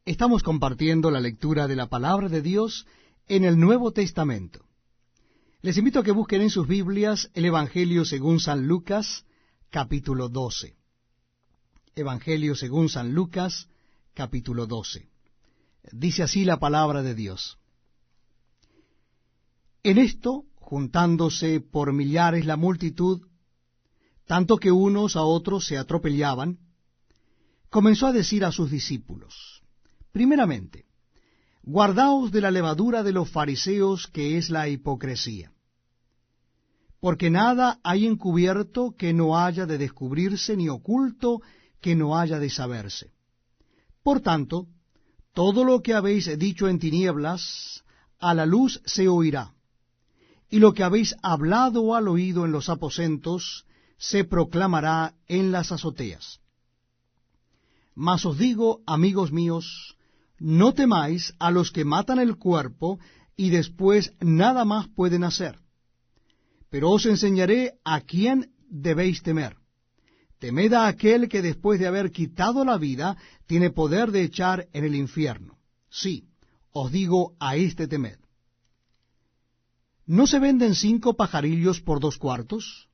Estamos compartiendo la lectura de la Palabra de Dios en el Nuevo Testamento. Les invito a que busquen en sus Biblias el Evangelio según San Lucas, capítulo 12. Evangelio según San Lucas, capítulo 12. Dice así la Palabra de Dios. En esto, juntándose por millares la multitud, tanto que unos a otros se atropellaban, comenzó a decir a sus discípulos: primeramente, guardaos de la levadura de los fariseos, que es la hipocresía. Porque nada hay encubierto que no haya de descubrirse, ni oculto que no haya de saberse. Por tanto, todo lo que habéis dicho en tinieblas, a la luz se oirá, y lo que habéis hablado al oído en los aposentos, se proclamará en las azoteas. Mas os digo, amigos míos, no temáis a los que matan el cuerpo, y después nada más pueden hacer. Pero os enseñaré a quién debéis temer. Temed a aquel que después de haber quitado la vida, tiene poder de echar en el infierno. Sí, os digo, a este temed. ¿No se venden 5 pajarillos por 2 cuartos?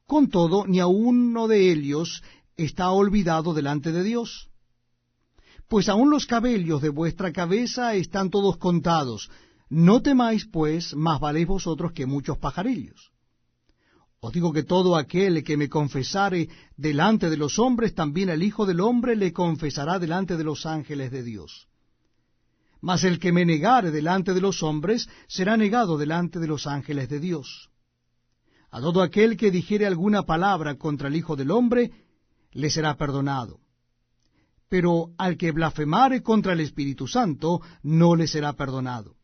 Con todo, ni a uno de ellos está olvidado delante de Dios. Pues aun los cabellos de vuestra cabeza están todos contados. No temáis, pues, más valéis vosotros que muchos pajarillos. Os digo que todo aquel que me confesare delante de los hombres, también el Hijo del Hombre le confesará delante de los ángeles de Dios. Mas el que me negare delante de los hombres, será negado delante de los ángeles de Dios. A todo aquel que dijere alguna palabra contra el Hijo del Hombre, le será perdonado. Pero al que blasfemare contra el Espíritu Santo, no le será perdonado.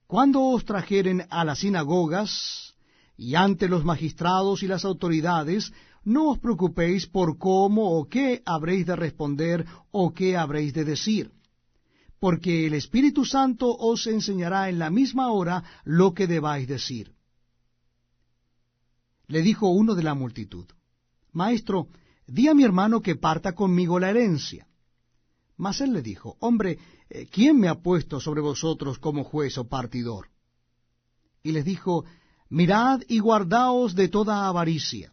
Cuando os trajeren a las sinagogas y ante los magistrados y las autoridades, no os preocupéis por cómo o qué habréis de responder o qué habréis de decir, porque el Espíritu Santo os enseñará en la misma hora lo que debáis decir. Le dijo uno de la multitud: Maestro, di a mi hermano que parta conmigo la herencia. Mas él le dijo: Hombre, ¿quién me ha puesto sobre vosotros como juez o partidor? Y les dijo: Mirad y guardaos de toda avaricia,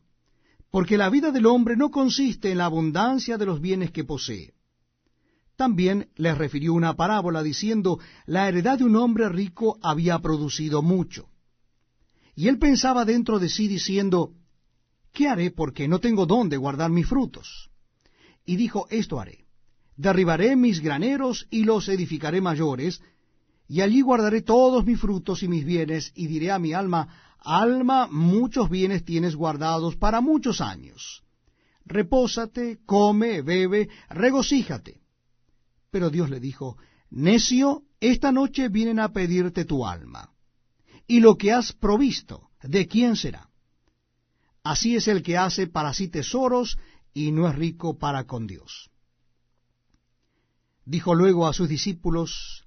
porque la vida del hombre no consiste en la abundancia de los bienes que posee. También les refirió una parábola diciendo: La heredad de un hombre rico había producido mucho. Y él pensaba dentro de sí diciendo: ¿qué haré, porque no tengo dónde guardar mis frutos? Y dijo: esto haré: derribaré mis graneros y los edificaré mayores, y allí guardaré todos mis frutos y mis bienes, y diré a mi alma: alma, muchos bienes tienes guardados para muchos años. Repósate, come, bebe, regocíjate. Pero Dios le dijo: necio, esta noche vienen a pedirte tu alma. Y lo que has provisto, ¿de quién será? Así es el que hace para sí tesoros y no es rico para con Dios. Dijo luego a sus discípulos: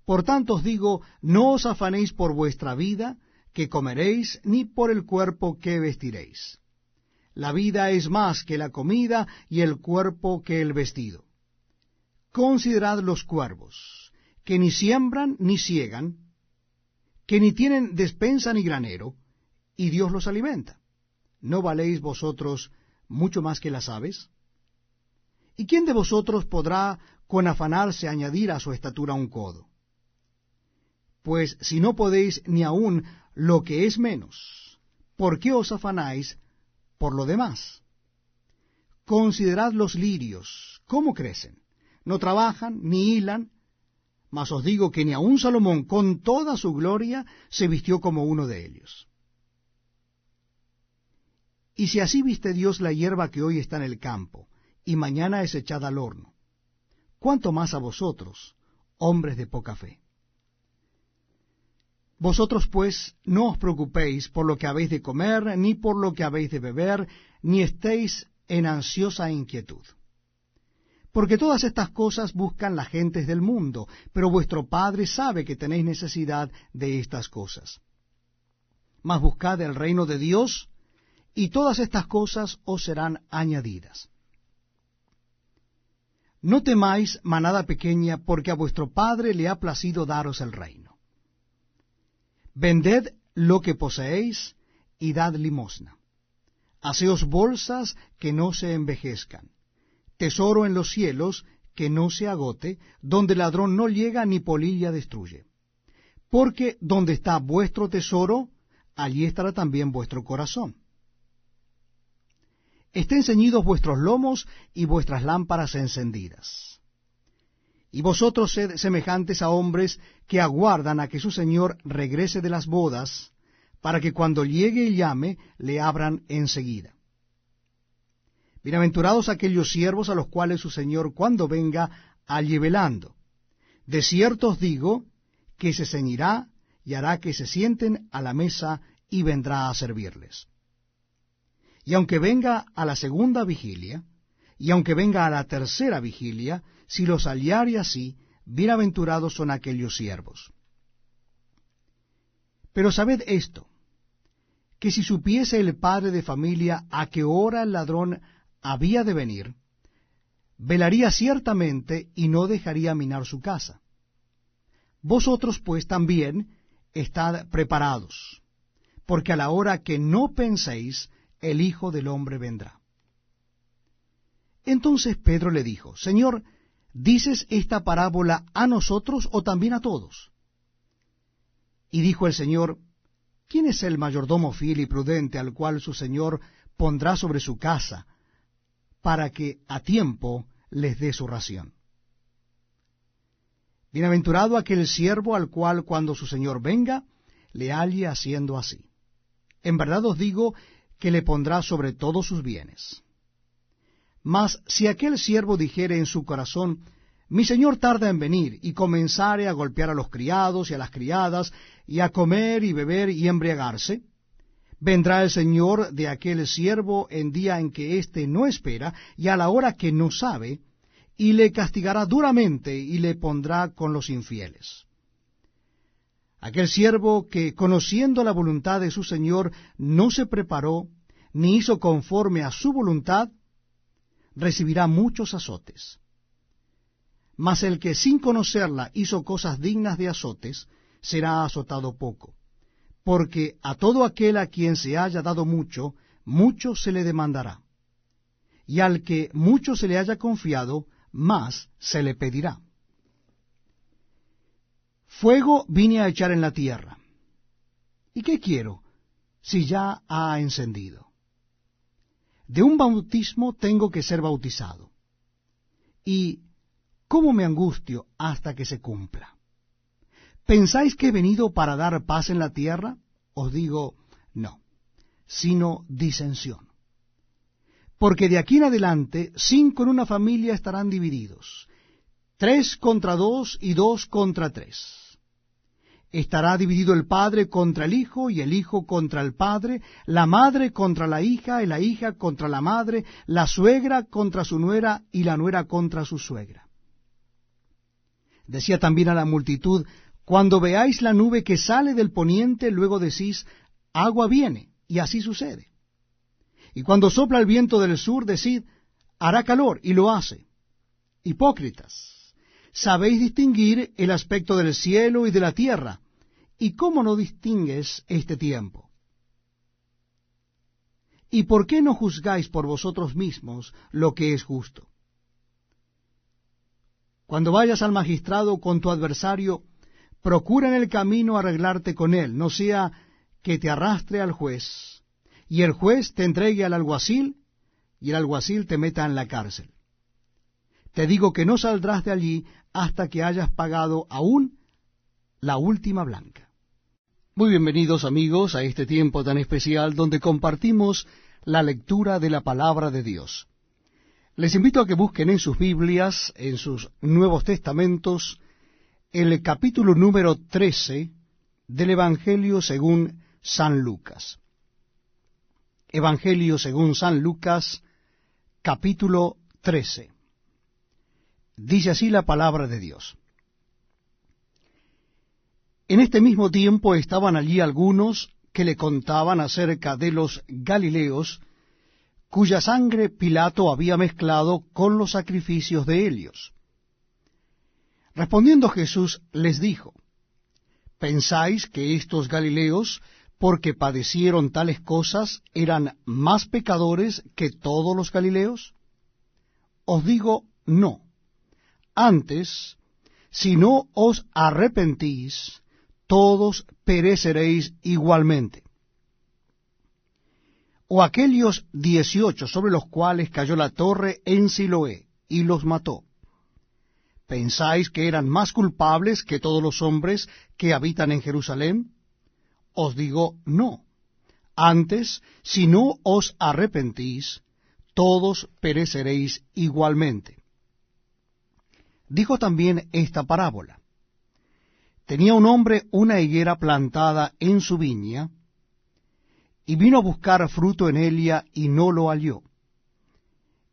por tanto os digo, no os afanéis por vuestra vida, que comeréis, ni por el cuerpo que vestiréis. La vida es más que la comida, y el cuerpo que el vestido. Considerad los cuervos, que ni siembran ni siegan, que ni tienen despensa ni granero, y Dios los alimenta. ¿No valéis vosotros mucho más que las aves? ¿Y quién de vosotros podrá con afanarse añadir a su estatura un codo? Pues si no podéis ni aun lo que es menos, ¿por qué os afanáis por lo demás? Considerad los lirios, cómo crecen, no trabajan ni hilan, mas os digo que ni aun Salomón con toda su gloria se vistió como uno de ellos. Y si así viste Dios la hierba que hoy está en el campo, y mañana es echada al horno, ¿cuánto más a vosotros, hombres de poca fe? Vosotros pues no os preocupéis por lo que habéis de comer, ni por lo que habéis de beber, ni estéis en ansiosa inquietud. Porque todas estas cosas buscan las gentes del mundo, pero vuestro Padre sabe que tenéis necesidad de estas cosas. Mas buscad el reino de Dios, y todas estas cosas os serán añadidas. no temáis, manada pequeña, porque a vuestro Padre le ha placido daros el reino. Vended lo que poseéis y dad limosna. Haceos bolsas que no se envejezcan, tesoro en los cielos que no se agote, donde ladrón no llega ni polilla destruye. Porque donde está vuestro tesoro, allí estará también vuestro corazón. Estén ceñidos vuestros lomos y vuestras lámparas encendidas. Y vosotros sed semejantes a hombres que aguardan a que su señor regrese de las bodas, para que cuando llegue y llame, le abran enseguida. Bienaventurados aquellos siervos a los cuales su señor cuando venga halle velando. De cierto os digo que se ceñirá y hará que se sienten a la mesa y vendrá a servirles. Y aunque venga a la segunda vigilia, y aunque venga a la tercera vigilia, si los hallare así, bienaventurados son aquellos siervos. Pero sabed esto, que si supiese el padre de familia a qué hora el ladrón había de venir, velaría ciertamente y no dejaría minar su casa. Vosotros pues también estad preparados, porque a la hora que no penséis, el Hijo del Hombre vendrá. Entonces Pedro le dijo, Señor, ¿dices esta parábola a nosotros o también a todos? Y dijo el Señor, ¿quién es el mayordomo fiel y prudente al cual su Señor pondrá sobre su casa, para que a tiempo les dé su ración? Bienaventurado aquel siervo al cual cuando su Señor venga, le halle haciendo así. En verdad os digo que le pondrá sobre todos sus bienes. Mas si aquel siervo dijere en su corazón, mi señor tarda en venir, y comenzare a golpear a los criados y a las criadas, y a comer y beber y embriagarse, vendrá el señor de aquel siervo en día en que éste no espera, y a la hora que no sabe, y le castigará duramente, y le pondrá con los infieles. Aquel siervo que, conociendo la voluntad de su señor, no se preparó, ni hizo conforme a su voluntad, recibirá muchos azotes. Mas el que sin conocerla hizo cosas dignas de azotes, será azotado poco. Porque a todo aquel a quien se haya dado mucho, mucho se le demandará. Y al que mucho se le haya confiado, más se le pedirá. Fuego vine a echar en la tierra. ¿Y qué quiero, si ya ha encendido? De un bautismo tengo que ser bautizado. ¿Y cómo me angustio hasta que se cumpla? ¿Pensáis que he venido para dar paz en la tierra? Os digo, no, sino disensión. Porque de aquí en adelante 5 en una familia estarán divididos, 3 contra 2 y 2 contra 3. Estará dividido el padre contra el hijo, y el hijo contra el padre, la madre contra la hija, y la hija contra la madre, la suegra contra su nuera, y la nuera contra su suegra. Decía también a la multitud, cuando veáis la nube que sale del poniente, luego decís, agua viene, y así sucede. Y cuando sopla el viento del sur, decid, hará calor, y lo hace. Hipócritas, sabéis distinguir el aspecto del cielo y de la tierra, ¿y cómo no distingues este tiempo? ¿Y por qué no juzgáis por vosotros mismos lo que es justo? Cuando vayas al magistrado con tu adversario, procura en el camino arreglarte con él, no sea que te arrastre al juez, y el juez te entregue al alguacil, y el alguacil te meta en la cárcel. Te digo que no saldrás de allí hasta que hayas pagado aún la última blanca. Muy bienvenidos amigos a este tiempo tan especial donde compartimos la lectura de la palabra de Dios. Les invito a que busquen en sus Biblias, en sus Nuevos Testamentos, el capítulo número 13 del Evangelio según San Lucas. Evangelio según San Lucas, capítulo 13. Dice así la palabra de Dios. En este mismo tiempo estaban allí algunos que le contaban acerca de los Galileos, cuya sangre Pilato había mezclado con los sacrificios de ellos. Respondiendo Jesús les dijo, ¿pensáis que estos Galileos, porque padecieron tales cosas, eran más pecadores que todos los Galileos? Os digo, no. Antes, si no os arrepentís, todos pereceréis igualmente. O aquellos 18 sobre los cuales cayó la torre en Siloé y los mató, ¿pensáis que eran más culpables que todos los hombres que habitan en Jerusalén? Os digo, no. Antes, si no os arrepentís, todos pereceréis igualmente. Dijo también esta parábola. Tenía un hombre una higuera plantada en su viña, y vino a buscar fruto en ella, y no lo halló.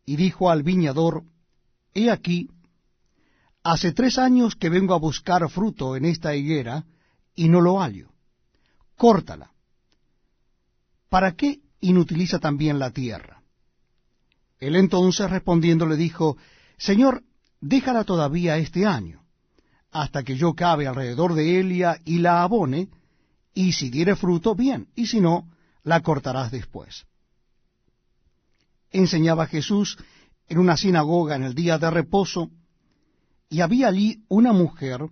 Y dijo al viñador, he aquí, hace 3 años que vengo a buscar fruto en esta higuera, y no lo hallo. Córtala. ¿Para qué inutiliza también la tierra? Él entonces respondiendo le dijo, Señor, déjala todavía este año, hasta que yo cabe alrededor de ella y la abone, y si diere fruto, bien, y si no, la cortarás después. Enseñaba Jesús en una sinagoga en el día de reposo, y había allí una mujer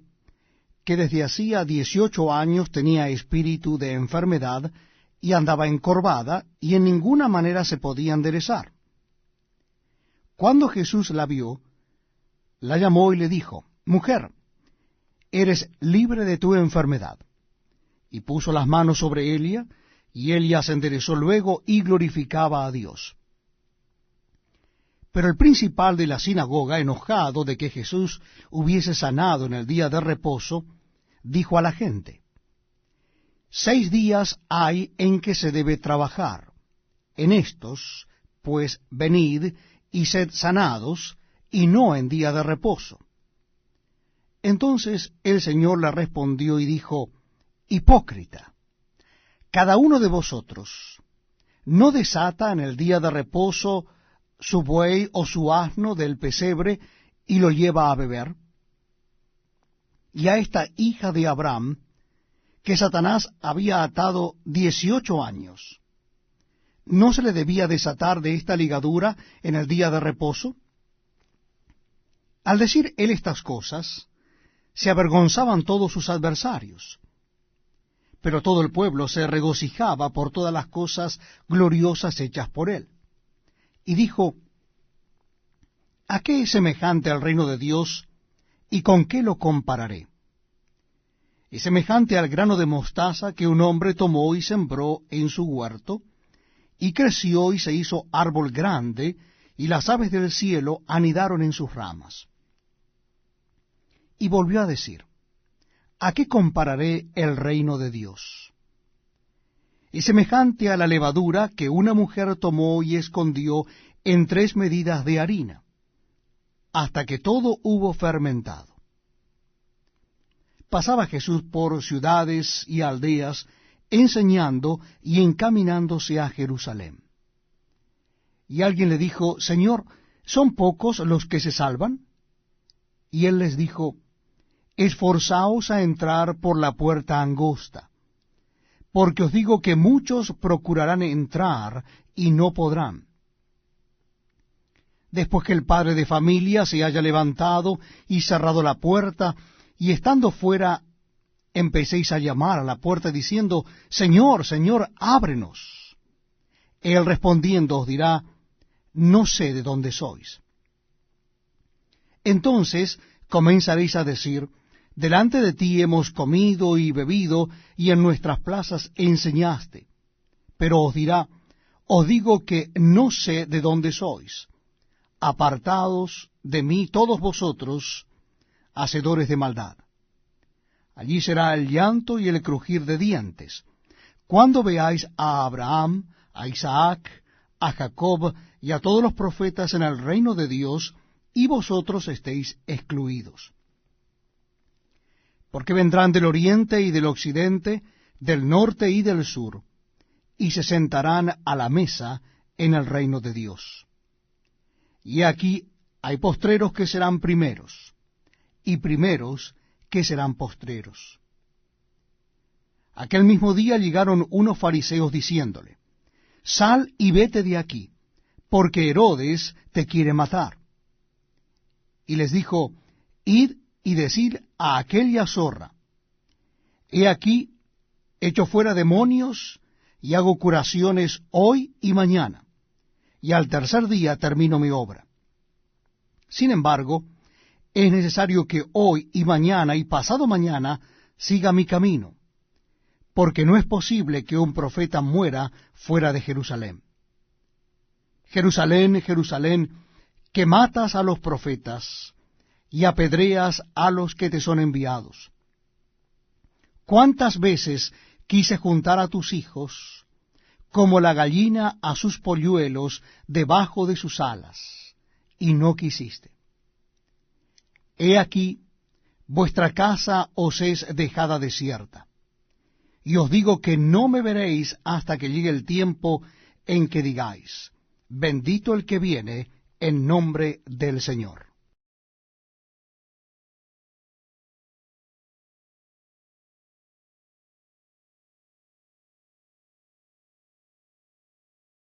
que desde hacía 18 años tenía espíritu de enfermedad, y andaba encorvada, y en ninguna manera se podía enderezar. Cuando Jesús la vio, la llamó y le dijo, Mujer, eres libre de tu enfermedad. Y puso las manos sobre ella, y ella se enderezó luego y glorificaba a Dios. Pero el principal de la sinagoga, enojado de que Jesús hubiese sanado en el día de reposo, dijo a la gente, 6 días hay en que se debe trabajar. En estos, pues, venid y sed sanados, y no en día de reposo. Entonces el Señor le respondió y dijo, Hipócrita, cada uno de vosotros no desata en el día de reposo su buey o su asno del pesebre y lo lleva a beber. Y a esta hija de Abraham, que Satanás había atado 18 años, ¿no se le debía desatar de esta ligadura en el día de reposo? Al decir él estas cosas, se avergonzaban todos sus adversarios. Pero todo el pueblo se regocijaba por todas las cosas gloriosas hechas por él. Y dijo, ¿a qué es semejante el reino de Dios, y con qué lo compararé? Es semejante al grano de mostaza que un hombre tomó y sembró en su huerto, y creció y se hizo árbol grande, y las aves del cielo anidaron en sus ramas. Y volvió a decir, ¿a qué compararé el reino de Dios? Es semejante a la levadura que una mujer tomó y escondió en 3 medidas de harina, hasta que todo hubo fermentado. Pasaba Jesús por ciudades y aldeas, enseñando y encaminándose a Jerusalén. Y alguien le dijo, Señor, ¿son pocos los que se salvan? Y él les dijo, Esforzaos a entrar por la puerta angosta, porque os digo que muchos procurarán entrar y no podrán. Después que el padre de familia se haya levantado y cerrado la puerta, y estando fuera, empecéis a llamar a la puerta diciendo, Señor, Señor, ábrenos. Él respondiendo os dirá, no sé de dónde sois. Entonces comenzaréis a decir, delante de ti hemos comido y bebido, y en nuestras plazas enseñaste. Pero os dirá, os digo que no sé de dónde sois. Apartados de mí todos vosotros, hacedores de maldad. Allí será el llanto y el crujir de dientes, cuando veáis a Abraham, a Isaac, a Jacob y a todos los profetas en el reino de Dios, y vosotros estéis excluidos. Porque vendrán del oriente y del occidente, del norte y del sur, y se sentarán a la mesa en el reino de Dios. Y aquí hay postreros que serán primeros, y primeros que serán postreros. Aquel mismo día llegaron unos fariseos diciéndole, Sal y vete de aquí, porque Herodes te quiere matar. Y les dijo, Id y decid a aquella zorra, He aquí, echo fuera demonios, y hago curaciones hoy y mañana, y al tercer día termino mi obra. Sin embargo, es necesario que hoy y mañana y pasado mañana siga mi camino, porque no es posible que un profeta muera fuera de Jerusalén. Jerusalén, Jerusalén, que matas a los profetas y apedreas a los que te son enviados. ¿Cuántas veces quise juntar a tus hijos, como la gallina a sus polluelos debajo de sus alas, y no quisiste? He aquí, vuestra casa os es dejada desierta, y os digo que no me veréis hasta que llegue el tiempo en que digáis, bendito el que viene en nombre del Señor.